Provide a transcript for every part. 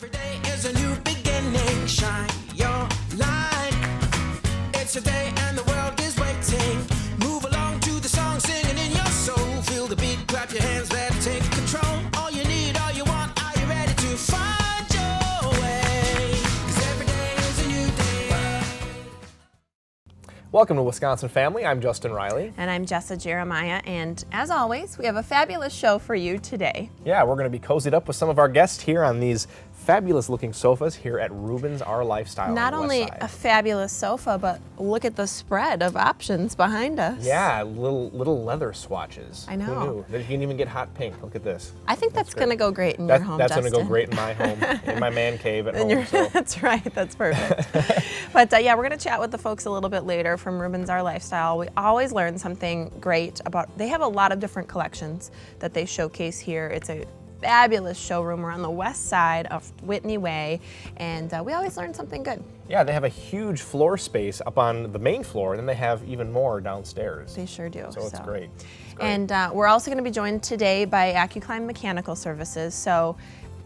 Every day is a new beginning. Shine your light. It's a day and the world is waiting. Move along to the song, singing in your soul. Feel the beat, clap your hands, let's take control. All you need, all you want, are you ready to find your way? 'Cause every day is a new day. Welcome to Wisconsin Family. I'm Justin Riley. And I'm Jessa Jeremiah, and as always, we have a fabulous show for you today. Yeah, we're going to be cozied up with some of our guests here on these fabulous looking sofas here at Rubens Our Lifestyle. Not on the only West Side. a fabulous sofa, but look at the spread of options behind us. Yeah, little leather swatches. I know. Who knew? That you can even get hot pink. Look at this. I think that's going to go great in That- your home, That's going to go Justin. great in my home, in my man cave at In home. your- So. That's right, that's perfect. But yeah, we're going to chat with the folks a little bit later from Rubens Our Lifestyle. We always learn something great about, they have a lot of different collections that they showcase here. It's a fabulous showroom. We're on the west side of Whitney Way, and we always learn something good. Yeah, they have a huge floor space up on the main floor, and then they have even more downstairs. They sure do. So it's great. It's great. And we're also going to be joined today by AccuClimb Mechanical Services. So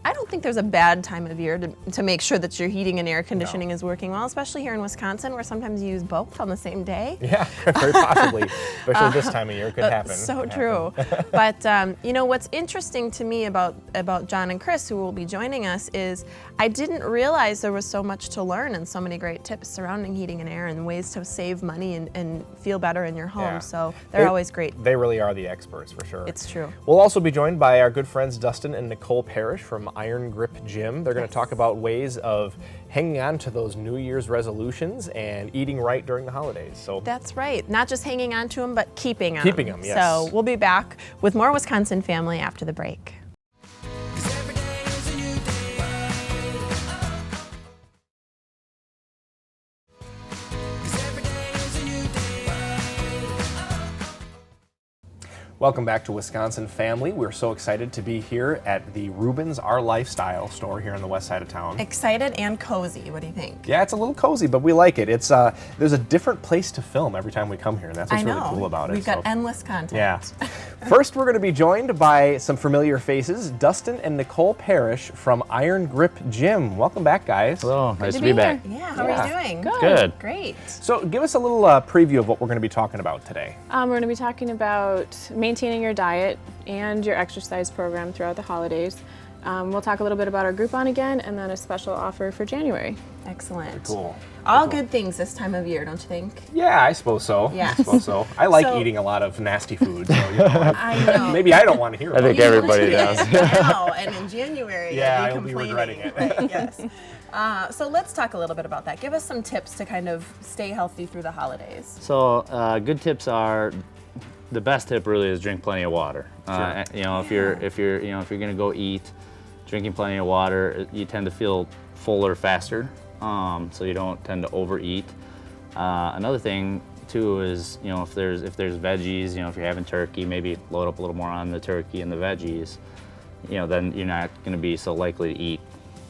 I don't think there's a bad time of year to make sure that your heating and air conditioning is working well, especially here in Wisconsin, where sometimes you use both on the same day. Yeah, very possibly. Especially this time of year, it could happen. So Could true. But you know, what's interesting to me about John and Chris, who will be joining us, is I didn't realize there was so much to learn and so many great tips surrounding heating and air and ways to save money and feel better in your home. Yeah. So they're always great. They really are the experts, for sure. It's true. We'll also be joined by our good friends Dustin and Nicole Parrish from Iron Grip Gym. They're going to talk about ways of hanging on to those New Year's resolutions and eating right during the holidays. So That's right. Not just hanging on to them, but keeping them. Keeping 'em, yes. So we'll be back with more Wisconsin Family after the break. 'Cause every day is a new day. 'Cause every day is a new day. welcome back to Wisconsin Family. We're so excited to be here at the Rubens Our Lifestyle store here on the west side of town. Excited and cozy. What do you think? Yeah, it's a little cozy, but we like it. It's there's a different place to film every time we come here, and that's what's I know. really cool about it. We've got endless content. Yeah. First, we're going to be joined by some familiar faces, Dustin and Nicole Parrish from Iron Grip Gym. Welcome back, guys. Hello, nice to be be back. here. Yeah, how are you doing? Good. Great. So give us a little preview of what we're going to be talking about today. We're going to be talking about maintaining your diet and your exercise program throughout the holidays. We'll talk a little bit about our Groupon again, and then a special offer for January. Excellent. Cool. All good things this time of year, don't you think? Yeah, I suppose so. Yeah. I suppose so. I like So- eating a lot of nasty food, so you know, I know. maybe I don't want to hear I about think it. everybody does. Now and in January, Yeah, you'll I'll be complaining. regretting it. Right, yes. So let's talk a little bit about that. Give us some tips to kind of stay healthy through the holidays. So good tips are, the best tip really is drink plenty of water. You know, if you're gonna go eat, drinking plenty of water, you tend to feel fuller faster, so you don't tend to overeat. Another thing too is, you know, if there's veggies, you know, if you're having turkey, maybe load up a little more on the turkey and the veggies. You know, then you're not going to be so likely to eat,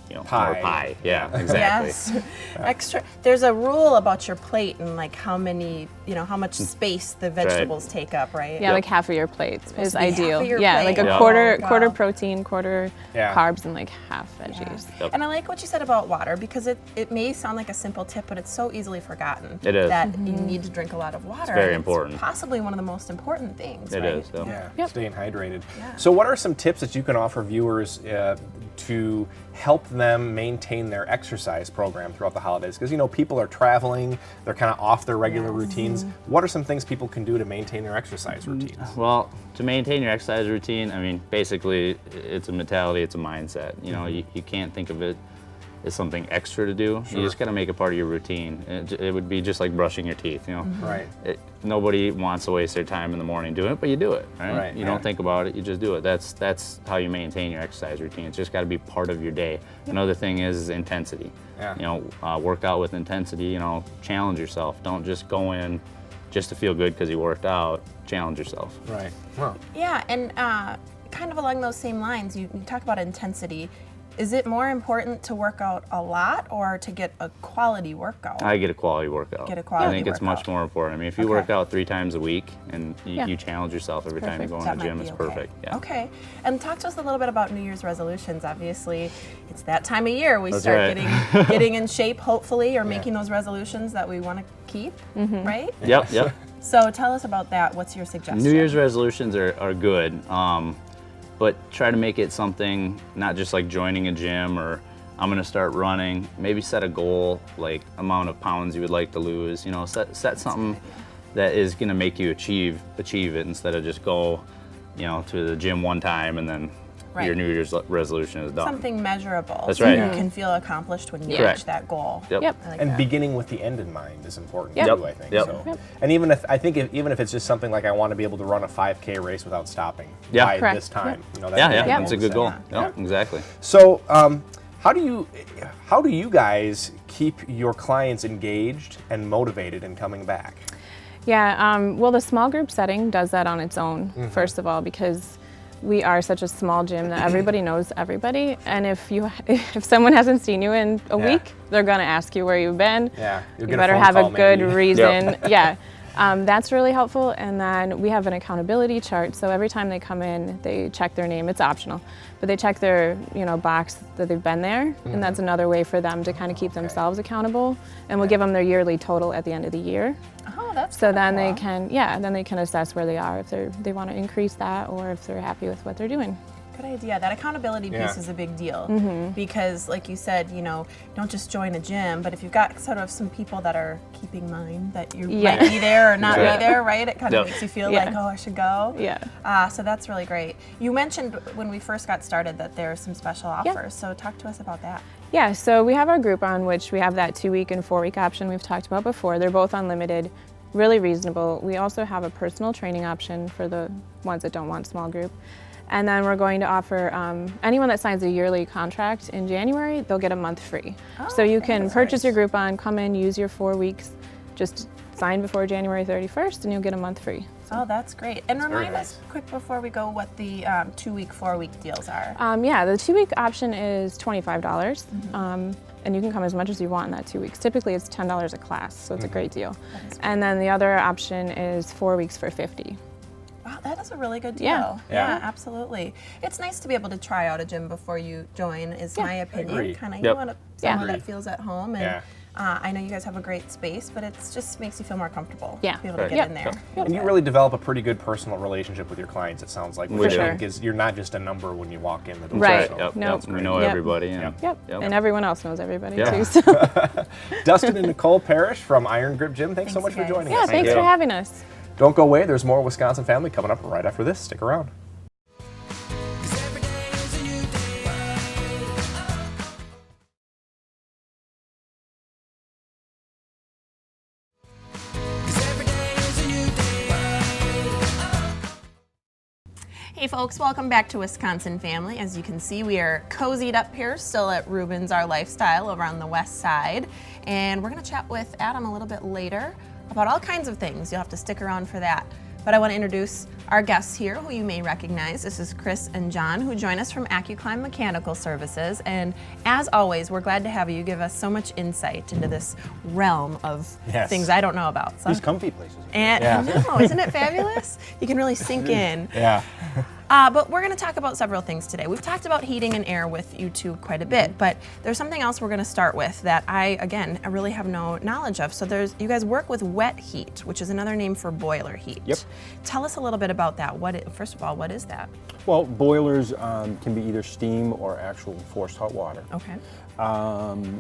you know, Pie. more pie. Yeah, exactly. Yes. Extra. There's a rule about your plate and like how many, you know, how much space the vegetables take up, right? Yeah, like half of your plate supposed is to be half ideal. of your Yeah, plate. like a Yeah. quarter Oh, quarter wow. protein, quarter Yeah. carbs, and like half veggies. Yep. And I like what you said about water because it may sound like a simple tip, but it's so easily forgotten. It is. That you need to drink a lot of water. very and important. Possibly one of the most important things. It right? is. So. Yeah, Yep. staying hydrated. Yeah. So what are some tips that you can offer viewers to help them maintain their exercise program throughout the holidays? Because, you know, people are traveling, they're kind of off their regular routines. What are some things people can do to maintain their exercise routines? Well, to maintain your exercise routine, I mean, basically, it's a mentality, it's a mindset. You know, you can't think of it as something extra to do. You just got to make it part of your routine. It would be just like brushing your teeth, you know. Right. Nobody wants to waste their time in the morning doing it, but you do it, right? Right, You yeah. don't think about it, you just do it. That's how you maintain your exercise routine. It's just got to be part of your day. Another thing is intensity. Yeah. You know, work out with intensity, you know, challenge yourself. Don't just go in just to feel good because you worked out. Challenge yourself. Right. Well, Yeah, and kind of along those same lines, you talk about intensity. Is it more important to work out a lot or to get a quality workout? I get a quality workout. Get a quality I think it's much workout. more important. I mean, if you Okay. work out 3 times a week and Yeah. you challenge yourself every time you go in That the gym, might it's be okay. perfect. Yeah. Okay. And talk to us a little bit about New Year's resolutions. Obviously, it's that time of year we That's start right. getting in shape, hopefully, or making those resolutions that we want to keep, right? Yep, yep. So tell us about that. What's your suggestion? New Year's resolutions are good, but try to make it something not just like joining a gym or I'm gonna start running. Maybe set a goal, like amount of pounds you would like to lose. You know, set something that is gonna make you achieve it instead of just go, you know, to the gym one time and then Right. your New Year's resolution is done. Something measurable. That's so right. you can feel accomplished when you Correct. reach that goal. Yep. Yep. I like And that. beginning with the end in mind is important Yep. too, I think. Yep. So. Yep. And even if it's just something like I want to be able to run a 5K race without stopping Yeah. by Correct. this time, you know, Yeah, yeah, good that's a to good set. goal. Yeah. Yep, exactly. So, how do you guys keep your clients engaged and motivated in coming back? Yeah, well, the small group setting does that on its own, Mm-hmm. first of all, because we are such a small gym that everybody knows everybody. And if someone hasn't seen you in a Yeah. week, they're going to ask you where you've been. Yeah, you'll You get a better phone have a call good maybe. reason. Yeah. That's really helpful. And then we have an accountability chart. So every time they come in, they check their name. It's optional, but they check their box that they've been there. And that's another way for them to kind of keep themselves accountable. And we'll give them their yearly total at the end of the year. Oh, that's So kinda then they cool. can, then they can assess where they are, if they want to increase that or if they're happy with what they're doing. Good idea. That accountability piece Yeah. is a big deal Mm-hmm. because, like you said, don't just join a gym, but if you've got sort of some people that are keeping mind that you Yeah. might be there or not Yeah. be there, right? It kind of Yep. makes you feel Yeah. like, oh, I should go. Yeah. So that's really great. You mentioned when we first got started that there are some special offers. So talk to us about that. Yeah, so we have our Groupon, which we have that 2-week and 4-week option we've talked about before. They're both unlimited, really reasonable. We also have a personal training option for the ones that don't want small group. And then we're going to offer anyone that signs a yearly contract in January, they'll get a month free. So you okay, can that's purchase nice. your Groupon, come in, use your 4 weeks, just sign before January 31st, and you'll get a month free. Oh, that's great. And very remind nice. us quick before we go what the 2-week, 4-week deals are. Yeah, the 2-week option is $25, and you can come as much as you want in that 2 weeks. Typically, it's $10 a class, so it's a great deal. And then the other option is 4 weeks for $50. Wow, that is a really good deal. Yeah. Yeah. Absolutely. It's nice to be able to try out a gym before you join, is my opinion. agree. Kind of, Yep. you want somewhere Agreed. that feels at home. And Yeah. I know you guys have a great space, but it just makes you feel more comfortable Yeah. to be able to Right. get Yep. in there. And you really develop a pretty good personal relationship with your clients, it sounds like. We which do. I think is you're not just a number when you walk in the door. Right. So. Yep, No. yep. We know Yep. everybody. And, Yep. Yep. And everyone else knows everybody Yeah. too. So. Dustin and Nicole Parrish from Iron Grip Gym, thanks so much Thanks, for you guys. joining Yeah, us. thanks you. for having us. Don't go away, there's more Wisconsin Family coming up right after this. Stick around. 'Cause every day is a new day. Hey folks, welcome back to Wisconsin Family. As you can see, we are cozied up here, still at Rubens Our Lifestyle over on the west side. And we're gonna chat with Adam a little bit later about all kinds of things. You'll have to stick around for that. But I want to introduce our guests here, who you may recognize. This is Chris and John, who join us from AccuClimb Mechanical Services. And as always, we're glad to have you give us so much insight into this realm of Yes. things I don't know about. So, These comfy places. and Yeah. I know, isn't it fabulous? You can really sink in. Yeah. But we're going to talk about several things today. We've talked about heating and air with you two quite a bit, but there's something else we're going to start with that I really have no knowledge of. So you guys work with wet heat, which is another name for boiler heat. Yep. Tell us a little bit about that. First of all, what is that? Well, boilers can be either steam or actual forced hot water. Okay.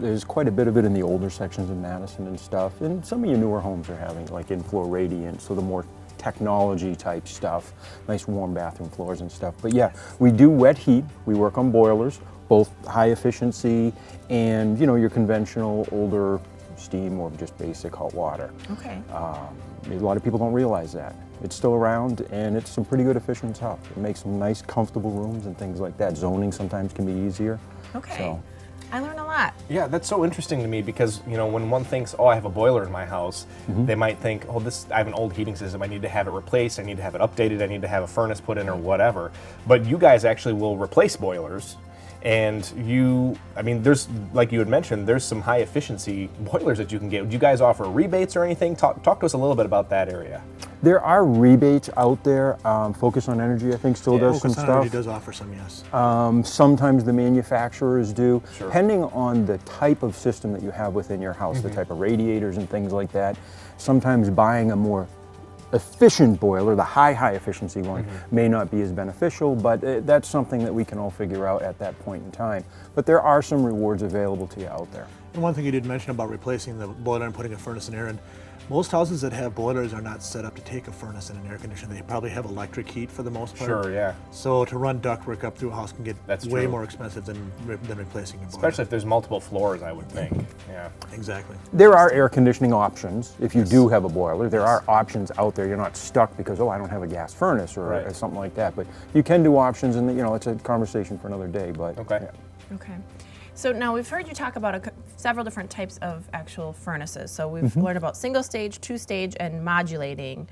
There's quite a bit of it in the older sections of Madison and stuff, and some of your newer homes are having like in-floor radiant, so the more technology type stuff, nice warm bathroom floors and stuff. But yeah, we do wet heat. We work on boilers, both high efficiency and your conventional older steam or just basic hot water. Okay. A lot of people don't realize that. It's still around and it's some pretty good efficient stuff. It makes some nice comfortable rooms and things like that. Zoning sometimes can be easier. Okay. So, I learned a lot. Yeah, that's so interesting to me because, when one thinks, oh, I have a boiler in my house, they might think, oh, I have an old heating system, I need to have it replaced, I need to have it updated, I need to have a furnace put in or whatever. But you guys actually will replace boilers And I mean, there's, like you had mentioned, there's some high efficiency boilers that you can get. Do you guys offer rebates or anything? Talk to us a little bit about that area. There are rebates out there. Focus on Energy, I think, still does some Focus on stuff. Energy does offer some, yes. Sometimes the manufacturers do, Sure. depending on the type of system that you have within your house, the type of radiators and things like that. Sometimes buying a more efficient boiler, the high efficiency one, may not be as beneficial, but that's something that we can all figure out at that point in time. But there are some rewards available to you out there. And one thing you did mention about replacing the boiler and putting a furnace and air in, most houses that have boilers are not set up to take a furnace and an air conditioner. They probably have electric heat for the most part. Sure, yeah. So to run ductwork up through a house can get That's way true. more expensive than replacing a boiler. Especially if there's multiple floors, I would think. Yeah. Exactly. There are air conditioning options if you do have a boiler. There are options out there. You're not stuck because, oh, I don't have a gas furnace or, Right. or something like that. But you can do options, and it's a conversation for another day. But Okay. yeah. Okay. So now we've heard you talk about several different types of actual furnaces. So we've learned about single stage, two stage, and modulating,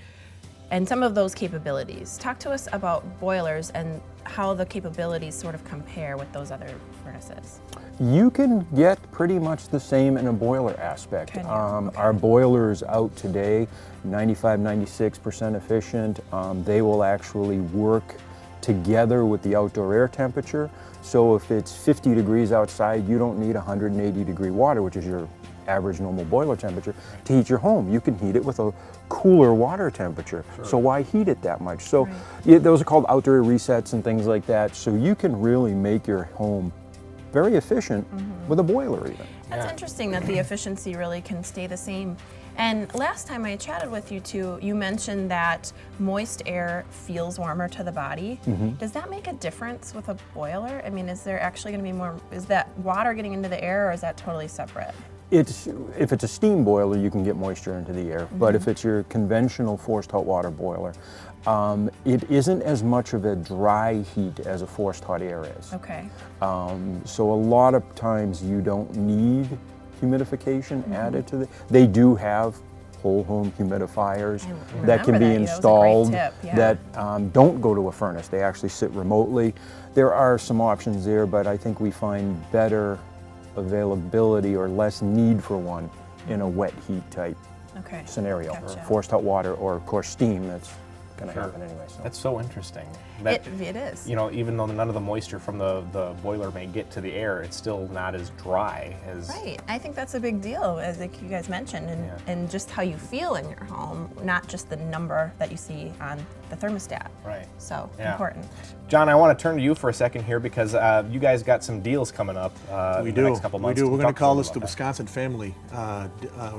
and some of those capabilities. Talk to us about boilers and how the capabilities sort of compare with those other furnaces. You can get pretty much the same in a boiler aspect. Can you? Okay. Our boilers out today, 95-96% efficient. They will actually work together with the outdoor air temperature. So if it's 50 degrees outside, you don't need 180 degree water, which is your average normal boiler temperature, to heat your home. You can heat it with a cooler water temperature. So why heat it that much? So those are called outdoor air resets and things like that. So you can really make your home very efficient with a boiler even. That's interesting that the efficiency really can stay the same. And last time I chatted with you two, you mentioned that moist air feels warmer to the body. Does that make a difference with a boiler? I mean, is there actually going to be more, is that water getting into the air, or is that totally separate? If it's a steam boiler, you can get moisture into the air. But if it's your conventional forced hot water boiler, it isn't as much of a dry heat as a forced hot air is. Okay. So a lot of times you don't need humidification added to they do have whole home humidifiers I that can remember be that. That was a great installed tip, yeah. that don't go to a furnace. They actually sit remotely. There are some options there, but I think we find better availability or less need for one in a wet heat type Okay. scenario. Gotcha. Forced hot water or of course steam, that's going to happen anyway. So. That's so interesting. It is. You know, even though none of the moisture from the boiler may get to the air, it's still not as dry as. Right. I think that's a big deal, as like you guys mentioned, and just how you feel in your home, not just the number that you see on the thermostat. Right. So Yeah. important. John, I want to turn to you for a second here because you guys got some deals coming up We in do. the next couple months. We do. We're going Talk to call us this a the little Wisconsin Family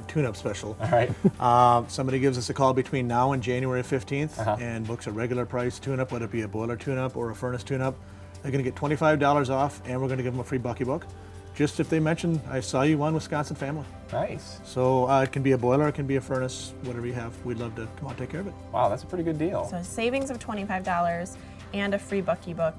Tune-Up Special. about that. All right. Somebody gives us a call between now and January 15th and books a regular price tune-up, whether it be a boiler tune-up or a furnace tune-up. They're going to get $25 off, and we're going to give them a free Bucky book, just if they mention, I saw you on Wisconsin Family. Nice. So it can be a boiler, it can be a furnace, whatever you have. We'd love to come out and take care of it. Wow, that's a pretty good deal. So savings of $25 and a free Bucky book,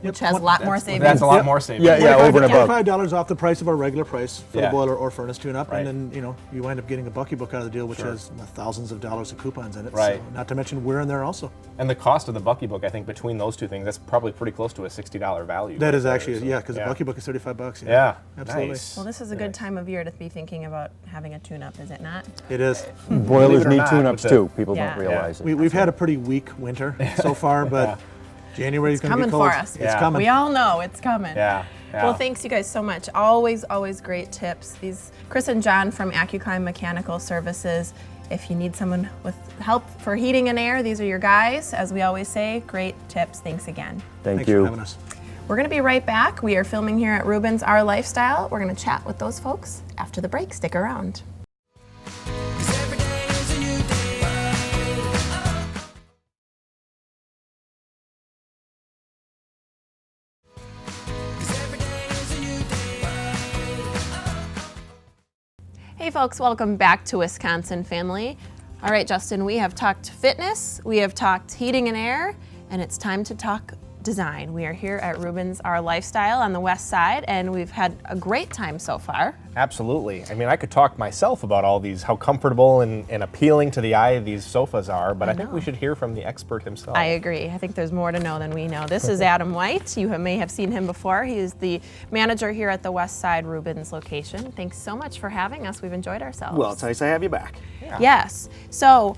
Yep, which has a lot more savings. That's a lot more savings. Yeah, over and above. $25 off the price of our regular price for Yeah. the boiler or furnace tune-up, Right. and then you wind up getting a Bucky book out of the deal, which Sure. has thousands of dollars of coupons in it. Right. So, not to mention we're in there also. And the cost of the Bucky book, I think, between those two things, that's probably pretty close to a $60 value. That right is there, actually so, yeah, because the Bucky book is $35. Yeah. absolutely. Nice. Well, this is a good time of year to be thinking about having a tune-up, is it not? It is. Believe Boilers it or need not, tune-ups with the- too. People Yeah. don't realize it. We've had a pretty weak winter so far, but January is going to be coming cold. for us. It's Yeah. coming. We all know it's coming. Yeah. Yeah. Well, thanks you guys so much. Always great tips. These Chris and John from AccuClimb Mechanical Services. If you need someone with help for heating and air, these are your guys. As we always say, great tips. Thanks again. Thank Thanks you. for having us. We're going to be right back. We are filming here at Rubens Our Lifestyle. We're going to chat with those folks after the break. Stick around. 'Cause every day is a new day. 'Cause every day is a new day. Hey folks, welcome back to Wisconsin Family. All right, Justin, we have talked fitness, we have talked heating and air, and it's time to talk design. We are here at Rubens Our Lifestyle on the west side, and we've had a great time so far. Absolutely. I mean, I could talk myself about all these, how comfortable and appealing to the eye these sofas are, but I think we should hear from the expert himself. I agree. I think there's more to know than we know. This is Adam White. You may have seen him before. He is the manager here at the West Side Rubens location. Thanks so much for having us. We've enjoyed ourselves. Well, it's nice to have you back. Yes. So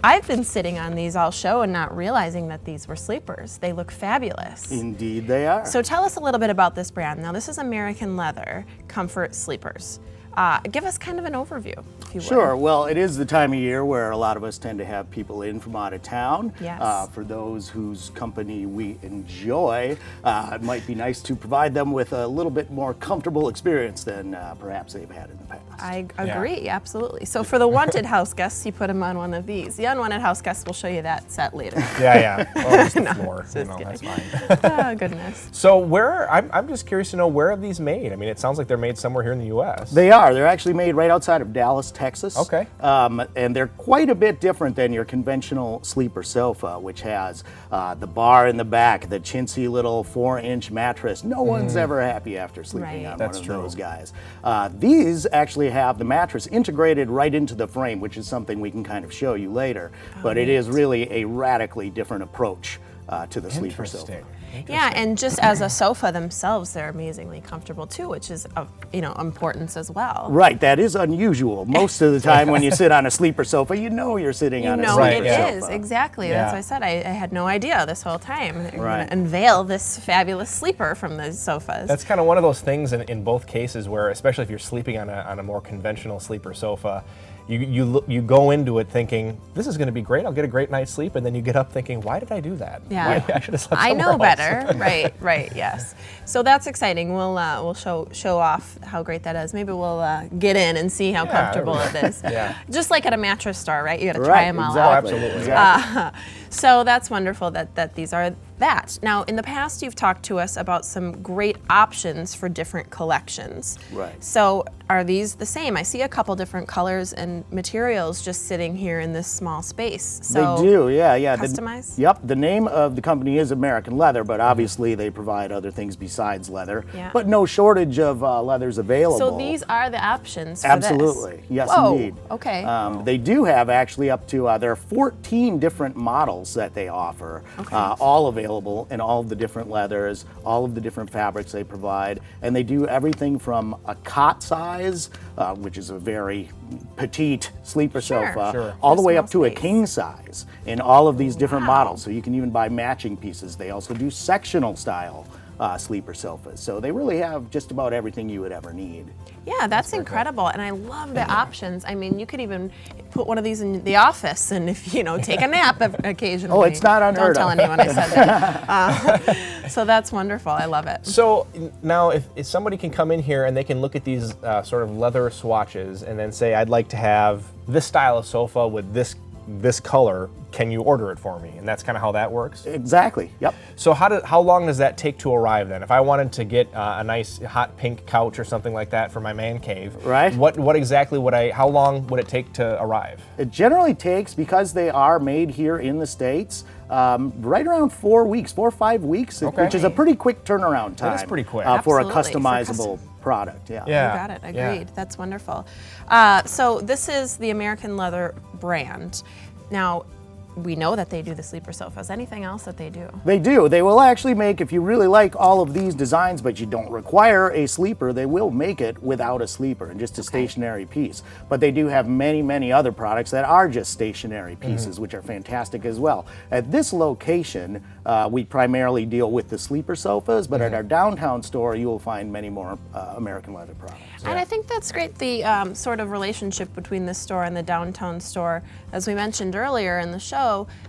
I've been sitting on these all show and not realizing that these were sleepers. They look fabulous. Indeed they are. So tell us a little bit about this brand. Now, this is American Leather Comfort Sleepers. Give us kind of an overview, if you would. Sure. Well, it is the time of year where a lot of us tend to have people in from out of town. Yes. For those whose company we enjoy, it might be nice to provide them with a little bit more comfortable experience than perhaps they've had in the past. I agree, absolutely. So for the wanted house guests, you put them on one of these. The unwanted house guests, we'll show you that set later. Yeah. Well, just the floor. That's fine. Oh, goodness. So I'm just curious to know, where are these made? I mean, it sounds like they're made somewhere here in the U.S. They are. They're actually made right outside of Dallas, Texas. Okay. And they're quite a bit different than your conventional sleeper sofa, which has the bar in the back, the chintzy little 4-inch mattress. No one's ever happy after sleeping on That's one of true. those guys. These actually have the mattress integrated right into the frame, which is something we can kind of show you later. But it is really a radically different approach to the sleeper sofa. Interesting. Yeah, and just as a sofa themselves, they're amazingly comfortable too, which is of importance as well. Right, that is unusual. Most of the time when you sit on a sleeper sofa, you know you're sitting on a sleeper it sofa. is, exactly. Yeah. That's what I said. I had no idea this whole time. They're Right. going to unveil this fabulous sleeper from those sofas. That's kind of one of those things in both cases where, especially if you're sleeping on a more conventional sleeper sofa, you go into it thinking, this is going to be great, I'll get a great night's sleep, and then you get up thinking, why did I do that? Yeah. I should have slept I somewhere know else. better. Right, yes. So that's exciting. We'll show off how great that is. Maybe we'll get in and see how comfortable it is. Yeah. Just like at a mattress store, right? You got to try them all out. exactly. Absolutely. Exactly. So that's wonderful that these are that. Now, in the past, you've talked to us about some great options for different collections. Right. So are these the same? I see a couple different colors and materials just sitting here in this small space. So They do, yeah. Customize? Yep, the name of the company is American Leather, but obviously they provide other things besides leather. Yeah. But no shortage of leathers available. So these are the options for Absolutely, this? yes Whoa. indeed. Okay. They do have actually up to, there are 14 different models that they offer, all available in all of the different leathers, all of the different fabrics they provide, and they do everything from a cot size, which is a very petite sleeper sofa, Sure. all the For way small up to a space. king size in all of these different Wow. models. So you can even buy matching pieces. They also do sectional style sleeper sofas. So they really have just about everything you would ever need. Yeah, that's incredible, and I love the options. I mean, you could even put one of these in the office, and if take a nap occasionally. Oh, it's not unheard Don't tell of. anyone I said that. So that's wonderful. I love it. So now, if somebody can come in here and they can look at these sort of leather swatches and then say, I'd like to have this style of sofa with this color, can you order it for me? And that's kind of how that works. Exactly, yep. So how long does that take to arrive then? If I wanted to get a nice hot pink couch or something like that for my man cave, Right. What exactly how long would it take to arrive? It generally takes, because they are made here in the States, right around 4 weeks, 4 or 5 weeks, Okay. which is a pretty quick turnaround time. That is pretty quick. For a Absolutely, for customizable product, yeah. Yeah. You got it. yeah. Agreed. That's wonderful. So this is the American Leather brand. Now, we know that they do the sleeper sofas. Anything else that they do? They do. They will actually make, if you really like all of these designs, but you don't require a sleeper, they will make it without a sleeper and just a stationary piece. But they do have many, many other products that are just stationary pieces, which are fantastic as well. At this location, we primarily deal with the sleeper sofas, but at our downtown store, you will find many more American Leather products. And I think that's great, the sort of relationship between this store and the downtown store. As we mentioned earlier in the show,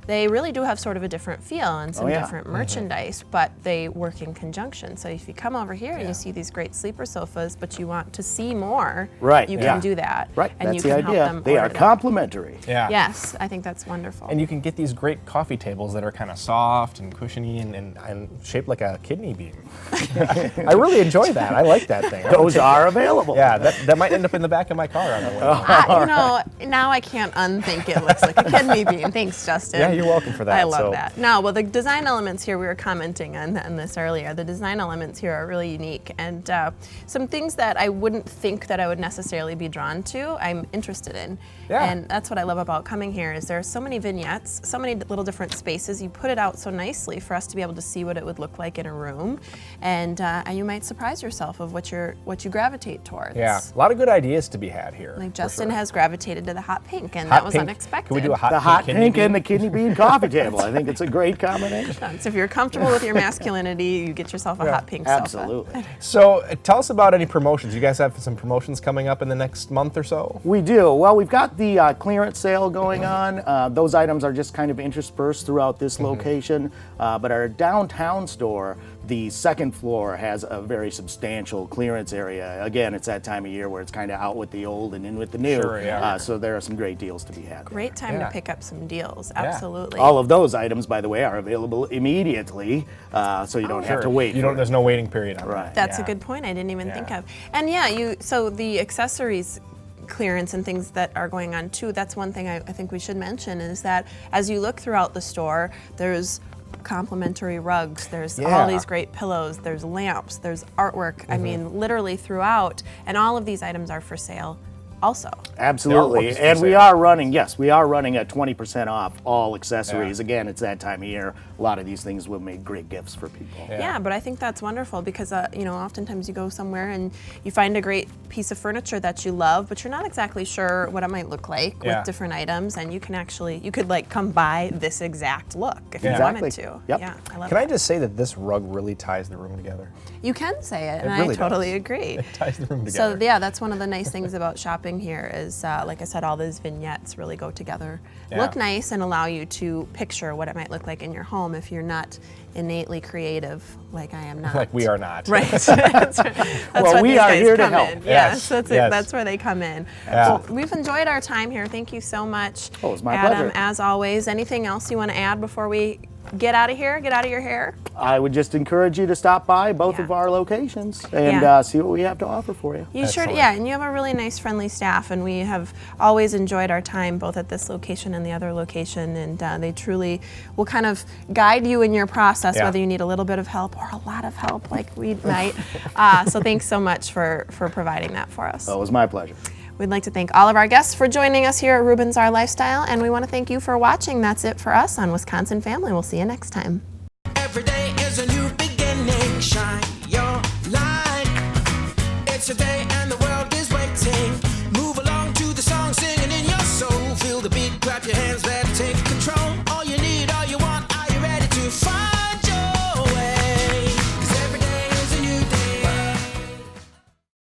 they really do have sort of a different feel and some yeah. different merchandise, but they work in conjunction. So if you come over here and you see these great sleeper sofas, but you want to see more, Right, you yeah. can do that. Right, And that's you the can help idea. them They are order them. complementary. Yeah. Yes, I think that's wonderful. And you can get these great coffee tables that are kind of soft and cushiony and shaped like a kidney bean. I really enjoy that. I like that thing. Those are available. Yeah, that might end up in the back of my car on the way. Now I can't unthink it looks like a kidney bean. Thanks, Thanks, Justin. Yeah, you're welcome for that. I love So- that. No, well, the design elements here, we were commenting on this earlier. The design elements here are really unique, and some things that I wouldn't think that I would necessarily be drawn to, I'm interested in. Yeah. And that's what I love about coming here is there are so many vignettes, so many little different spaces. You put it out so nicely for us to be able to see what it would look like in a room, and you might surprise yourself of what you gravitate towards. Yeah, a lot of good ideas to be had here. Like for Justin sure. has gravitated to the hot pink, and Hot that was pink. unexpected. Can we do a hot The pink hot kidney pink bean? and the kidney bean coffee table. I think it's a great combination. So if you're comfortable with your masculinity, you get yourself a hot pink sofa. Absolutely. So tell us about any promotions. You guys have some promotions coming up in the next month or so? We do. Well, we've got the clearance sale going on. Those items are just kind of interspersed throughout this location. But our downtown store, the second floor, has a very substantial clearance area. Again, it's that time of year where it's kind of out with the old and in with the new. Sure, yeah. So there are some great deals to be had. Great time Yeah. to pick up some deals. Absolutely. All of those items, by the way, are available immediately, so you don't have to wait. You for don't. it. There's no waiting period on Right. that. That's Yeah. a good point. I didn't even think Yeah. of. And yeah, so the accessories clearance and things that are going on too, that's one thing I think we should mention is that as you look throughout the store, there's complimentary rugs, there's all Yeah. these great pillows, there's lamps, there's artwork, I mean literally throughout, and all of these items are for sale also. Absolutely, The artwork is for and we sale. are running. Yes, we are running at 20% off all accessories. Yeah. Again, it's that time of year. A lot of these things will make great gifts for people. Yeah, but I think that's wonderful because oftentimes you go somewhere and you find a great piece of furniture that you love, but you're not exactly sure what it might look like Yeah. with different items, and you could like come buy this exact look if you Yeah. wanted Exactly. to. Yep. Yeah, I love Can I that. just say that this rug really ties the room together? You can say it, and really I totally does. agree. It ties the room So together. yeah, that's one of the nice things about shopping here is, like I said, all those vignettes really go together, Yeah. look nice, and allow you to picture what it might look like in your home if you're not innately creative like I am not. Like we are not. Right. That's right. That's Well, what we these are guys here to come help. in. Yes, Yes, yes. that's where they come in. Yeah. Well, we've enjoyed our time here. Thank you so much. Oh, it's my Adam, pleasure. as always. Anything else you want to add before we get out of here? Get out of your hair? I would just encourage you to stop by both Yeah. of our locations and Yeah. see what we have to offer for you. You sure, Excellent. yeah, and you have a really nice, friendly staff, and we have always enjoyed our time both at this location and the other location, and they truly will kind of guide you in your process, Yeah. whether you need a little bit of help or a lot of help, like we might. So thanks so much for providing that for us. So it was my pleasure. We'd like to thank all of our guests for joining us here at Rubens Our Lifestyle, and we want to thank you for watching. That's it for us on Wisconsin Family. We'll see you next time. Every day is a new beginning. Shine your light. It's a day